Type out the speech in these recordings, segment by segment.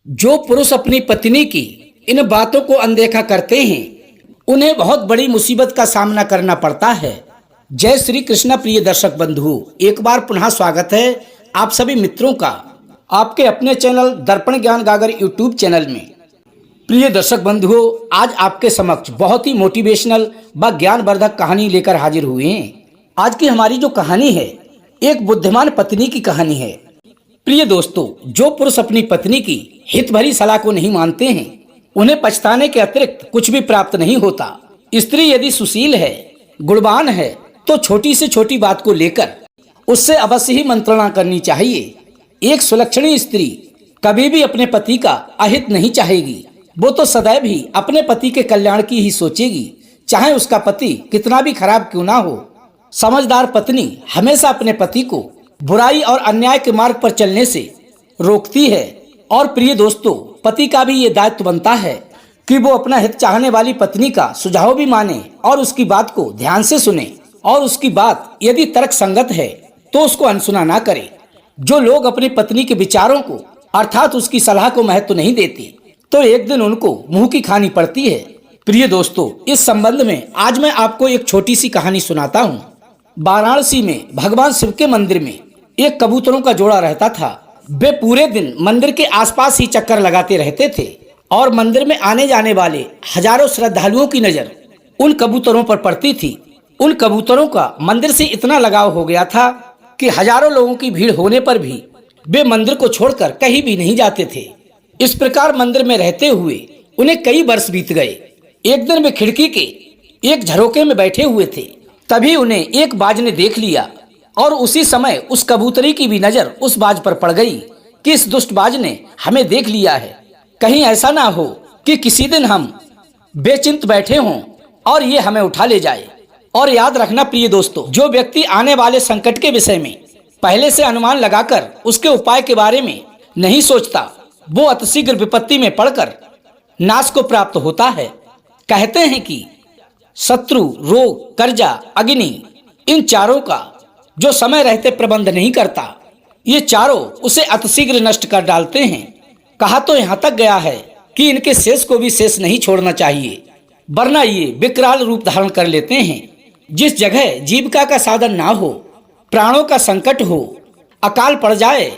जो पुरुष अपनी पत्नी की इन बातों को अनदेखा करते हैं उन्हें बहुत बड़ी मुसीबत का सामना करना पड़ता है। जय श्री कृष्ण प्रिय दर्शक बंधु, एक बार पुनः स्वागत है आप सभी मित्रों का आपके अपने चैनल दर्पण ज्ञान गागर यूट्यूब चैनल में। प्रिय दर्शक बंधुओं, आज आपके समक्ष बहुत ही मोटिवेशनल व ज्ञानवर्धक कहानी लेकर हाजिर हुए हैं। आज की हमारी जो कहानी है एक बुद्धिमान पत्नी की कहानी है। प्रिय दोस्तों, जो पुरुष अपनी पत्नी की हित भरी सलाह को नहीं मानते हैं उन्हें पछताने के अतिरिक्त कुछ भी प्राप्त नहीं होता। स्त्री यदि सुशील है, गुणवान है तो छोटी से छोटी बात को लेकर उससे अवश्य ही मंत्रणा करनी चाहिए। एक सुलक्षणी स्त्री कभी भी अपने पति का अहित नहीं चाहेगी। वो तो सदैव ही अपने पति के कल्याण की ही सोचेगी, चाहे उसका पति कितना भी खराब क्यों ना हो। समझदार पत्नी हमेशा अपने पति को बुराई और अन्याय के मार्ग पर चलने से रोकती है। और प्रिय दोस्तों, पति का भी ये दायित्व बनता है कि वो अपना हित चाहने वाली पत्नी का सुझाव भी माने और उसकी बात को ध्यान से सुने, और उसकी बात यदि तर्क संगत है तो उसको अनसुना ना करे। जो लोग अपनी पत्नी के विचारों को अर्थात उसकी सलाह को महत्व नहीं देते तो एक दिन उनको मुंह की खानी पड़ती है। प्रिय दोस्तों, इस संबंध में आज मैं आपको एक छोटी सी कहानी सुनाता हूँ। वाराणसी में भगवान शिव के मंदिर में एक कबूतरों का जोड़ा रहता था। वे पूरे दिन मंदिर के आसपास ही चक्कर लगाते रहते थे और मंदिर में आने जाने वाले हजारों श्रद्धालुओं की नजर उन कबूतरों पर पड़ती थी। उन कबूतरों का मंदिर से इतना लगाव हो गया था कि हजारों लोगों की भीड़ होने पर भी वे मंदिर को छोड़कर कहीं भी नहीं जाते थे। इस प्रकार मंदिर में रहते हुए उन्हें कई वर्ष बीत गए। एक दिन वे खिड़की के एक झरोके में बैठे हुए थे, तभी उन्हें एक बाज ने देख लिया और उसी समय उस कबूतरी की भी नजर उस बाज पर पड़ गई कि इस दुष्ट बाज ने हमें देख लिया है। कहीं ऐसा ना हो कि किसी दिन हम बेचिंत बैठे हों और ये हमें उठा ले जाए। और याद रखना प्रिय दोस्तों, जो व्यक्ति आने वाले संकट के विषय में पहले से अनुमान लगाकर उसके उपाय के बारे में नहीं सोचता, वो अतिशीघ्र विपत्ति में पड़कर नाश को प्राप्त होता है। कहते हैं कि शत्रु, रोग, कर्जा, अग्नि, इन चारों का जो समय रहते प्रबंध नहीं करता, ये चारों उसे अतिशीघ्र नष्ट कर डालते हैं। कहा तो यहाँ तक गया है कि इनके शेष को भी शेष नहीं छोड़ना चाहिए, वरना ये विकराल रूप धारण कर लेते हैं। जिस जगह जीविका का साधन ना हो, प्राणों का संकट हो, अकाल पड़ जाए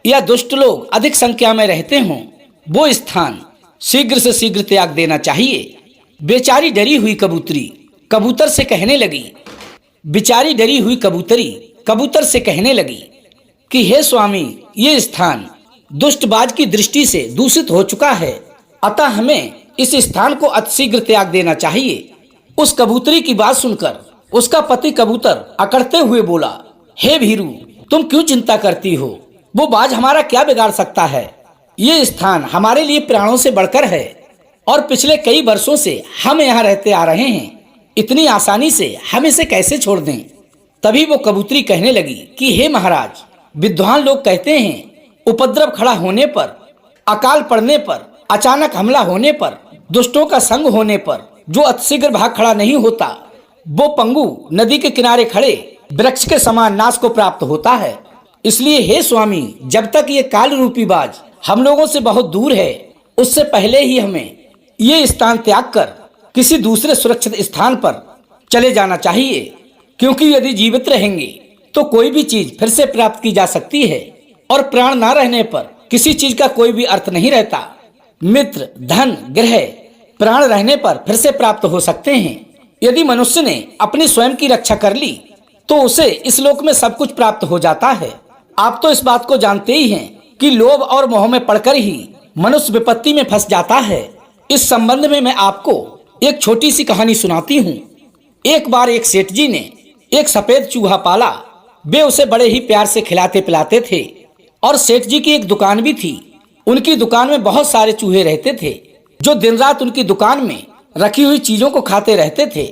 या दुष्ट लोग अधिक संख्या में रहते हों, वो स्थान शीघ्र से शीघ्र त्याग देना चाहिए। बेचारी डरी हुई कबूतरी कबूतर से कहने लगी बेचारी डरी हुई कबूतरी कबूतर से कहने लगी कि हे स्वामी, ये स्थान दुष्टबाज की दृष्टि से दूषित हो चुका है, अतः हमें इस स्थान को अतिशीघ्र त्याग देना चाहिए। उस कबूतरी की बात सुनकर उसका पति कबूतर अकड़ते हुए बोला, हे भीरू, तुम क्यों चिंता करती हो? वो बाज हमारा क्या बिगाड़ सकता है? ये स्थान हमारे लिए प्राणों से बढ़कर है और पिछले कई वर्षों से हम यहाँ रहते आ रहे हैं। इतनी आसानी से हम इसे कैसे छोड़ दें? तभी वो कबूतरी कहने लगी कि हे महाराज, विद्वान लोग कहते हैं उपद्रव खड़ा होने पर, अकाल पड़ने पर, अचानक हमला होने पर, दुष्टों का संग होने पर जो अतिशीघ्र भाग खड़ा नहीं होता, वो पंगु नदी के किनारे खड़े वृक्ष के समान नाश को प्राप्त होता है। इसलिए हे स्वामी, जब तक ये काल रूपी बाज हम लोगों से बहुत दूर है, उससे पहले ही हमें ये स्थान त्याग कर किसी दूसरे सुरक्षित स्थान पर चले जाना चाहिए, क्योंकि यदि जीवित रहेंगे तो कोई भी चीज फिर से प्राप्त की जा सकती है और प्राण ना रहने पर किसी चीज का कोई भी अर्थ नहीं रहता। मित्र, धन, गृह, प्राण रहने पर फिर से प्राप्त हो सकते हैं। यदि मनुष्य ने अपनी स्वयं की रक्षा कर ली तो उसे इस लोक में सब कुछ प्राप्त हो जाता है। आप तो इस बात को जानते ही हैं कि लोभ और मोह में पड़कर ही मनुष्य विपत्ति में फंस जाता है। इस संबंध में मैं आपको एक छोटी सी कहानी सुनाती हूँ। एक बार एक सेठ जी ने एक सफेद चूहा पाला। वे उसे बड़े ही प्यार से खिलाते पिलाते थे और सेठ जी की एक दुकान भी थी। उनकी दुकान में बहुत सारे चूहे रहते थे जो दिन रात उनकी दुकान में रखी हुई चीजों को खाते रहते थे।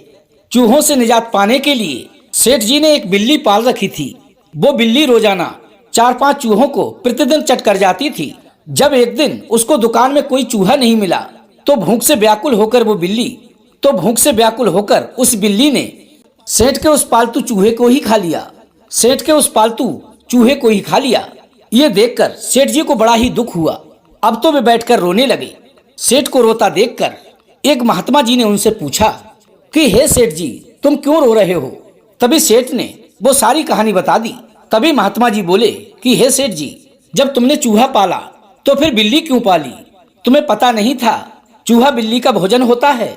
चूहों से निजात पाने के लिए सेठ जी ने एक बिल्ली पाल रखी थी। वो बिल्ली रोजाना 4-5 चूहों को प्रतिदिन चट कर जाती थी। जब एक दिन उसको दुकान में कोई चूहा नहीं मिला तो भूख से व्याकुल होकर उस बिल्ली ने सेठ के उस पालतू चूहे को ही खा लिया। ये देखकर सेठ जी को बड़ा ही दुख हुआ। अब तो वे बैठकर रोने लगे। सेठ को रोता देखकर एक महात्मा जी ने उनसे पूछा कि हे सेठ जी, तुम क्यों रो रहे हो? तभी सेठ ने वो सारी कहानी बता दी। तभी महात्मा जी बोले कि हे सेठ जी, जब तुमने चूहा पाला तो फिर बिल्ली क्यों पाली? तुम्हें पता नहीं था चूहा बिल्ली का भोजन होता है?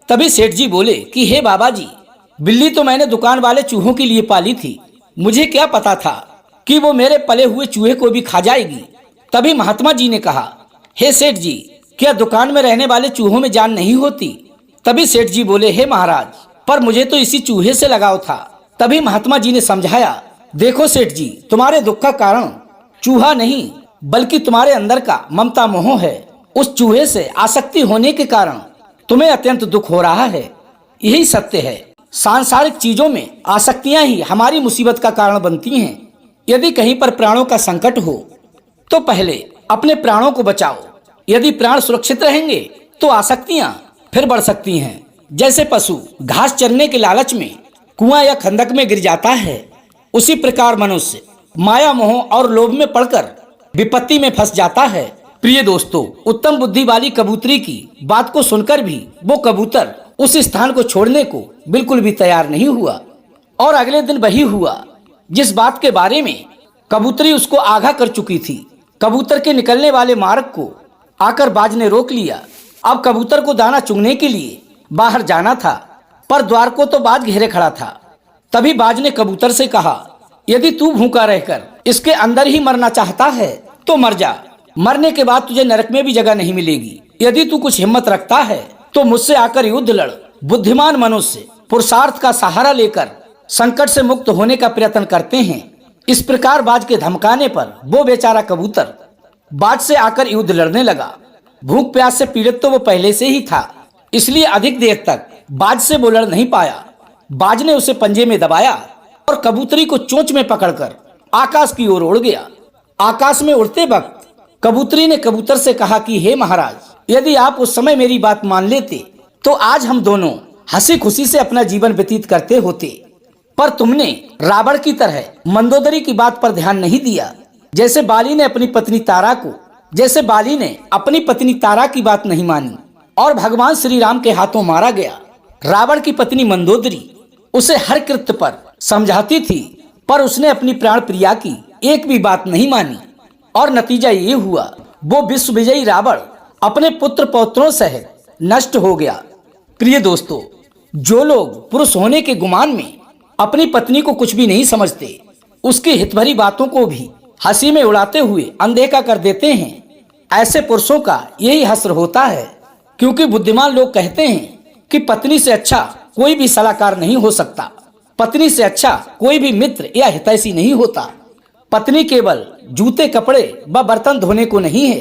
तभी सेठ जी बोले कि हे बाबा जी, बिल्ली तो मैंने दुकान वाले चूहों के लिए पाली थी, मुझे क्या पता था कि वो मेरे पले हुए चूहे को भी खा जाएगी। तभी महात्मा जी ने कहा, हे सेठ जी, क्या दुकान में रहने वाले चूहों में जान नहीं होती? तभी सेठ जी बोले, हे महाराज, पर मुझे तो इसी चूहे से लगाव था। तभी महात्मा जी ने समझाया, देखो सेठ जी, तुम्हारे दुख का कारण चूहा नहीं बल्कि तुम्हारे अंदर का ममता मोह है। उस चूहे से आसक्ति होने के कारण तुम्हें अत्यंत दुख हो रहा है। यही सत्य है। सांसारिक चीजों में आसक्तियां ही हमारी मुसीबत का कारण बनती हैं। यदि कहीं पर प्राणों का संकट हो तो पहले अपने प्राणों को बचाओ। यदि प्राण सुरक्षित रहेंगे तो आसक्तियां फिर बढ़ सकती हैं। जैसे पशु घास चरने के लालच में कुआं या खंदक में गिर जाता है, उसी प्रकार मनुष्य माया मोह और लोभ में पड़कर विपत्ति में फंस जाता है। प्रिय दोस्तों, उत्तम बुद्धि वाली कबूतरी की बात को सुनकर भी वो कबूतर उस स्थान को छोड़ने को बिल्कुल भी तैयार नहीं हुआ। और अगले दिन वही हुआ जिस बात के बारे में कबूतरी उसको आगाह कर चुकी थी। कबूतर के निकलने वाले मार्ग को आकर बाज ने रोक लिया। अब कबूतर को दाना चुगने के लिए बाहर जाना था, पर द्वार को तो बाज घेरे खड़ा था। तभी बाज ने कबूतर से कहा, यदि तू भूखा रहकर इसके अंदर ही मरना चाहता है तो मर जा। मरने के बाद तुझे नरक में भी जगह नहीं मिलेगी। यदि तू कुछ हिम्मत रखता है तो मुझसे आकर युद्ध लड़। बुद्धिमान मनुष्य पुरुषार्थ का सहारा लेकर संकट से मुक्त होने का प्रयत्न करते हैं। इस प्रकार बाज के धमकाने पर वो बेचारा कबूतर बाज से आकर युद्ध लड़ने लगा। भूख प्यास से पीड़ित तो वो पहले से ही था, इसलिए अधिक देर तक बाज से वो लड़ नहीं पाया। बाज ने उसे पंजे में दबाया और कबूतरी को चोंच में पकड़कर आकाश की ओर उड़ गया। आकाश में उड़ते वक्त कबूतरी ने कबूतर से कहा कि हे महाराज, यदि आप उस समय मेरी बात मान लेते तो आज हम दोनों हंसी खुशी से अपना जीवन व्यतीत करते होते, पर तुमने रावण की तरह मंदोदरी की बात पर ध्यान नहीं दिया। जैसे बाली ने अपनी पत्नी तारा की बात नहीं मानी और भगवान श्री राम के हाथों मारा गया। रावण की पत्नी मंदोदरी उसे हर कृत्य पर समझाती थी, पर उसने अपनी प्राण प्रिया की एक भी बात नहीं मानी और नतीजा ये हुआ, वो विश्व विजयी रावण अपने पुत्र पौत्रों सहित नष्ट हो गया। प्रिय दोस्तों, जो लोग पुरुष होने के गुमान में अपनी पत्नी को कुछ भी नहीं समझते, उसकी हितभरी बातों को भी हंसी में उड़ाते हुए अनदेखा कर देते हैं, ऐसे पुरुषों का यही हश्र होता है। क्योंकि बुद्धिमान लोग कहते हैं कि पत्नी से अच्छा कोई भी सलाहकार नहीं हो सकता, पत्नी से अच्छा कोई भी मित्र या हितैषी नहीं होता। पत्नी केवल जूते कपड़े व बर्तन धोने को नहीं है,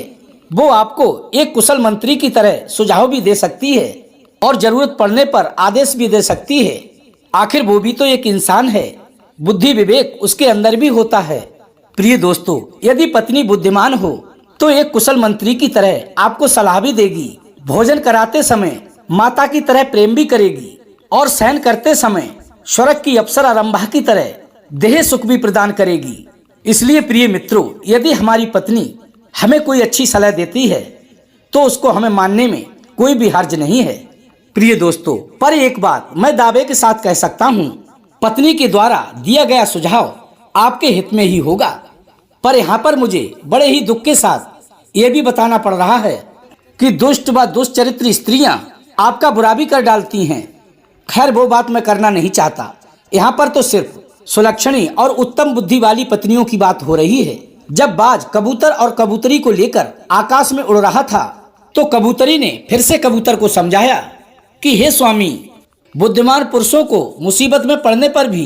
वो आपको एक कुशल मंत्री की तरह सुझाव भी दे सकती है और जरूरत पड़ने पर आदेश भी दे सकती है। आखिर वो भी तो एक इंसान है, बुद्धि विवेक उसके अंदर भी होता है। प्रिय दोस्तों, यदि पत्नी बुद्धिमान हो तो एक कुशल मंत्री की तरह आपको सलाह भी देगी, भोजन कराते समय माता की तरह प्रेम भी करेगी और शयन करते समय स्वर्ग की अप्सरा रंभा की तरह देह सुख भी प्रदान करेगी। इसलिए प्रिय मित्रों, यदि हमारी पत्नी हमें कोई अच्छी सलाह देती है तो उसको हमें मानने में कोई भी हर्ज नहीं है। प्रिय दोस्तों, पर एक बात मैं दावे के साथ कह सकता हूँ, पत्नी के द्वारा दिया गया सुझाव आपके हित में ही होगा। पर यहाँ पर मुझे बड़े ही दुख के साथ ये भी बताना पड़ रहा है कि दुष्ट व दुष्चरित्र स्त्रियां आपका बुरा भी कर डालती हैं। खैर, वो बात मैं करना नहीं चाहता। यहाँ पर तो सिर्फ सुलक्षणी और उत्तम बुद्धि वाली पत्नियों की बात हो रही है। जब बाज कबूतर और कबूतरी को लेकर आकाश में उड़ रहा था तो कबूतरी ने फिर से कबूतर को समझाया कि हे स्वामी, बुद्धिमान पुरुषों को मुसीबत में पड़ने पर भी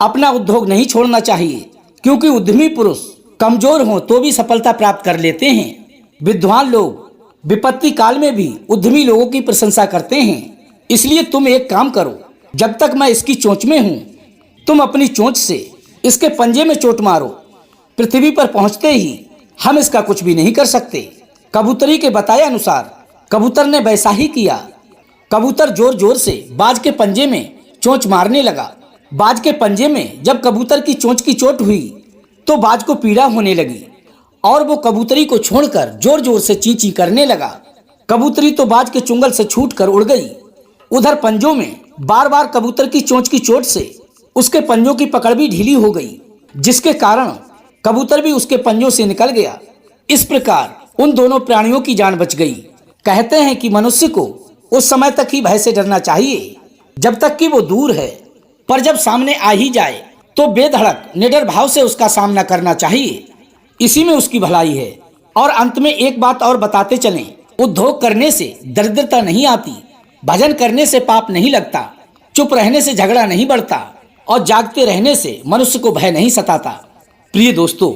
अपना उद्योग नहीं छोड़ना चाहिए, क्योंकि उद्यमी पुरुष कमजोर हों तो भी सफलता प्राप्त कर लेते हैं। विद्वान लोग विपत्ति काल में भी उद्यमी लोगों की प्रशंसा करते हैं। इसलिए तुम एक काम करो, जब तक मैं इसकी चोंच में हूँ तुम अपनी चोंच से इसके पंजे में चोट मारो। पृथ्वी पर पहुंचते ही हम इसका कुछ भी नहीं कर सकते। कबूतरी के बताए अनुसार कबूतर ने वैसा ही किया। कबूतर जोर जोर से बाज के पंजे में चोंच मारने लगा। बाज के पंजे में जब कबूतर की चोंच की चोट हुई तो बाज को पीड़ा होने लगी और वो कबूतरी को छोड़कर जोर जोर से ची ची करने लगा। कबूतरी तो बाज के चुंगल से छूटकर उड़ गई। उधर पंजों में बार बार कबूतर की चोंच की चोट से उसके पंजों की पकड़ भी ढीली हो गई, जिसके कारण कबूतर भी उसके पंजों से निकल गया। इस प्रकार उन दोनों प्राणियों की जान बच गई। कहते हैं कि मनुष्य को उस समय तक ही भय से डरना चाहिए जब तक कि वो दूर है, पर जब सामने आ ही जाए तो बेधड़क निडर भाव से उसका सामना करना चाहिए। इसी में उसकी भलाई है। और अंत में एक बात और बताते चलें, उद्योग करने से दरिद्रता नहीं आती, भजन करने से पाप नहीं लगता, चुप रहने से झगड़ा नहीं बढ़ता और जागते रहने से मनुष्य को भय नहीं सताता। प्रिय दोस्तों,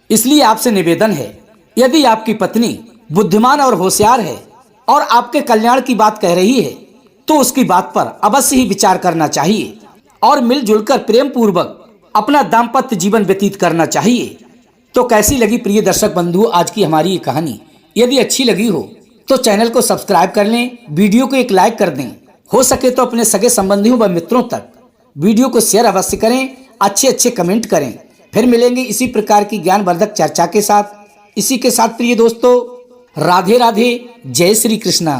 इसलिए आपसे निवेदन है, यदि आपकी पत्नी बुद्धिमान और होशियार है और आपके कल्याण की बात कह रही है तो उसकी बात पर अवश्य ही विचार करना चाहिए और मिलजुल कर प्रेम पूर्वक अपना दाम्पत्य जीवन व्यतीत करना चाहिए। तो कैसी लगी प्रिय दर्शक बंधु आज की हमारी ये कहानी? यदि अच्छी लगी हो तो चैनल को सब्सक्राइब कर लें, वीडियो को एक लाइक कर दें, हो सके तो अपने सगे संबंधियों व मित्रों तक वीडियो को शेयर अवश्य करें, अच्छे अच्छे कमेंट करें। फिर मिलेंगे इसी प्रकार की ज्ञानवर्धक चर्चा के साथ। इसी के साथ प्रिय दोस्तों, राधे राधे, जय श्री कृष्णा।